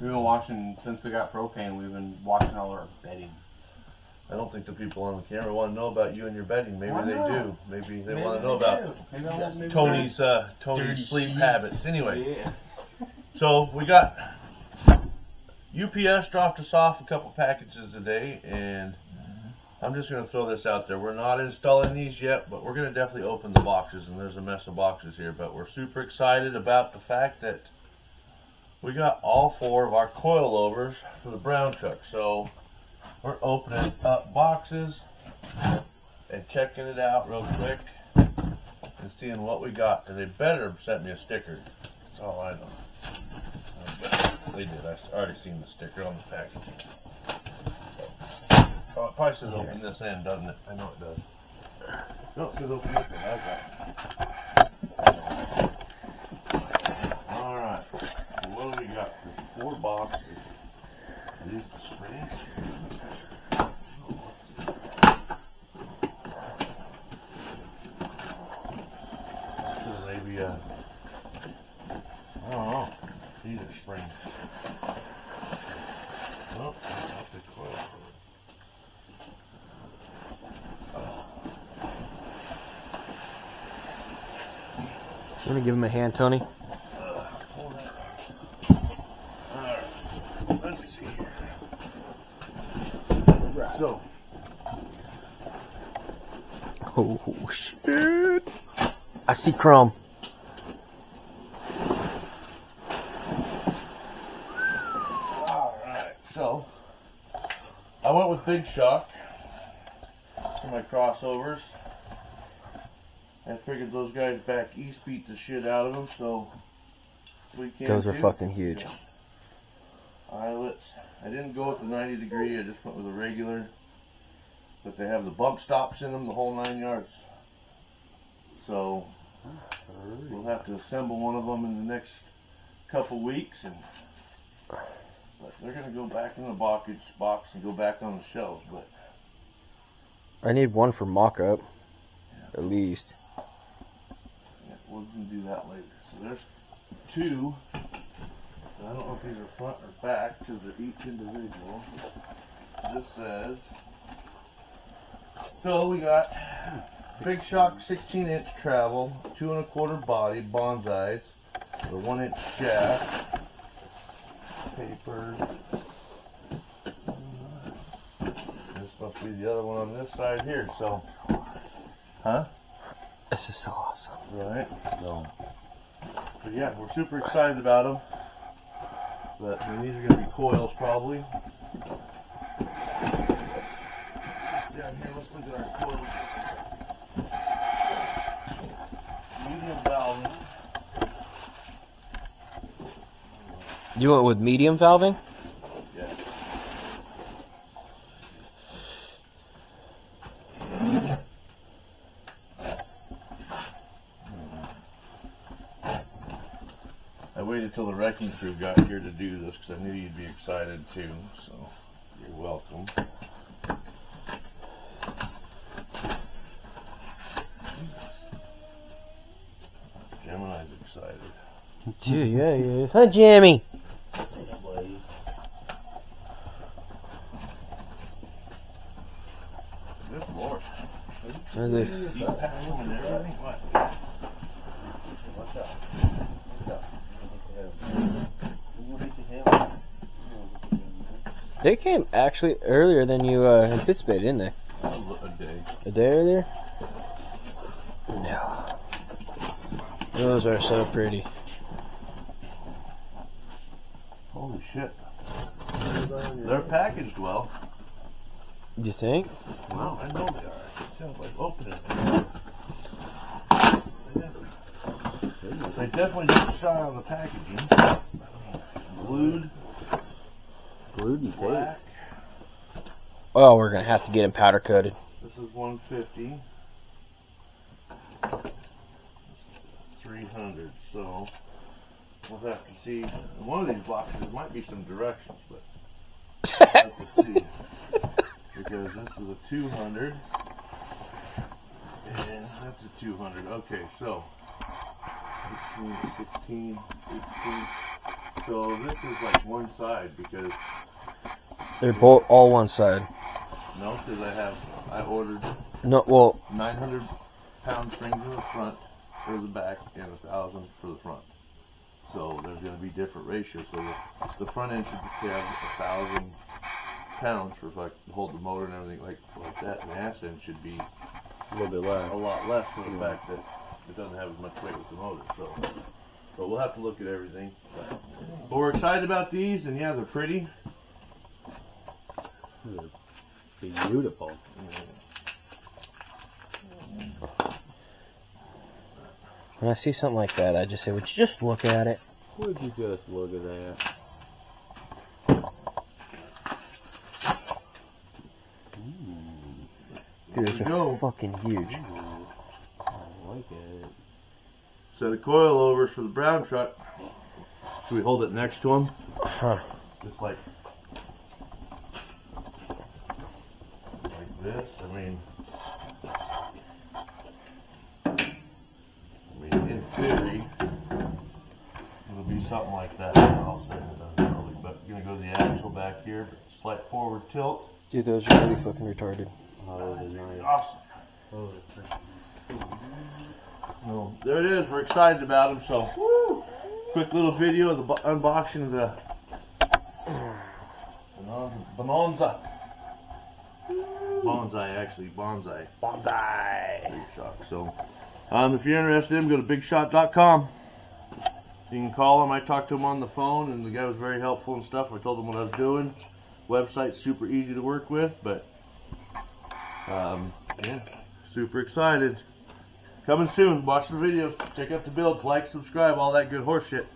We've been washing, since we got propane, we've been washing all our bedding. I don't think the people on the camera want to know about you and your bedding. Maybe they do. Maybe they want to know do. about Tony's sleep sheets. habits. Anyway, Yeah. so we got UPS dropped us off a couple packages today, and I'm just going to throw this out there. We're not installing these yet, but we're going to definitely open the boxes, and there's a mess of boxes here. But we're super excited about the fact that we got all 4 of our coilovers for the brown truck. So we're opening up boxes and checking it out real quick and seeing what we got. And they better have sent me a sticker. That's all I know. They did. I already seen the sticker on the package. Oh, it probably says open this end, doesn't it? I know it does. No, it says open this end. How's that? Alright. So what do we got? There's 4 boxes. Are these the springs? Maybe, I don't know. These are springs. Nope, not the coil. You want to give him a hand, Tony? Alright, let's see here. So. Oh, shit. I see chrome. Alright, so I went with Big Shock for my crossovers. I figured those guys back east beat the shit out of them, so we can. Those are fucking huge. Eyelets. I didn't go with the 90 degree, I just went with a regular. But they have the bump stops in them, the whole 9 yards. So we'll have to assemble one of them in the next couple weeks, but they're going to go back in the box and go back on the shelves. But I need one for mock-up, at least. yeah, we're going to do that later. So there's 2. I don't know if these are front or back because they're each individual. This says, so we got Big Shock 16-inch travel, 2 1/4 body, bonsais, with a 1-inch shaft, papers. This must be the other one on this side here, so, huh? This is so awesome. Right, so yeah, we're super excited about them, but these are going to be coils probably. Down here, let's look at our coils. Medium valving. You went with medium valving? Yeah. I waited till the wrecking crew got here to do this because I knew you'd be excited too, so you're welcome. Gemini's excited. Yeah, he is. Hi, Jamie. Good Lord. Are they They came actually earlier than you anticipated, didn't they? A day. A day earlier? No. Those are so pretty. Holy shit. They're packaged well. You think? Well, I know they are. I can tell by opening it. They definitely didn't shy on the packaging. Glued. Glued and Black. Oh, we're gonna have to get them powder coated. This is 150. 300. So we'll have to see. In one of these boxes there might be some directions, but we'll have to see. Because this is a 200. And that's a 200. Okay, so 18, 16, 18. So this is like one side because They're both all one side. no, because I ordered No, well, 900-pound springs in the front or the back and 1,000 for the front. So there's going to be different ratios. So the front end should have 1,000 pounds for like to hold the motor and everything like that, and the ass end should be A little bit less. a lot less for the fact that it doesn't have as much weight with the motor. So, but we'll have to look at everything. But we're excited about these, and yeah, they're pretty. They're beautiful. when I see something like that, I just say, would you just look at it? Would you just look at that? Dude, There we they're go. fucking huge. I like it. Set of coilovers for the brown truck. Should we hold it next to them? Huh. Just like this. I mean, in theory, it'll be something like that. I'll say it doesn't really, but you're gonna go to the axle back here, slight forward tilt. Dude, those are really fucking retarded. Oh, they're nice. Awesome. Oh, they're freaking Well, there it is. We're excited about them. So, woo! Quick little video of the unboxing of the Bonanza. Bonsai, actually, bonsai. Big shot. So, if you're interested in them, go to bigshot.com. You can call him. I talked to him on the phone, and the guy was very helpful and stuff. I told him what I was doing. Website's super easy to work with, but yeah, super excited. Coming soon. Watch the videos. Check out the builds. Like, subscribe, all that good horse shit.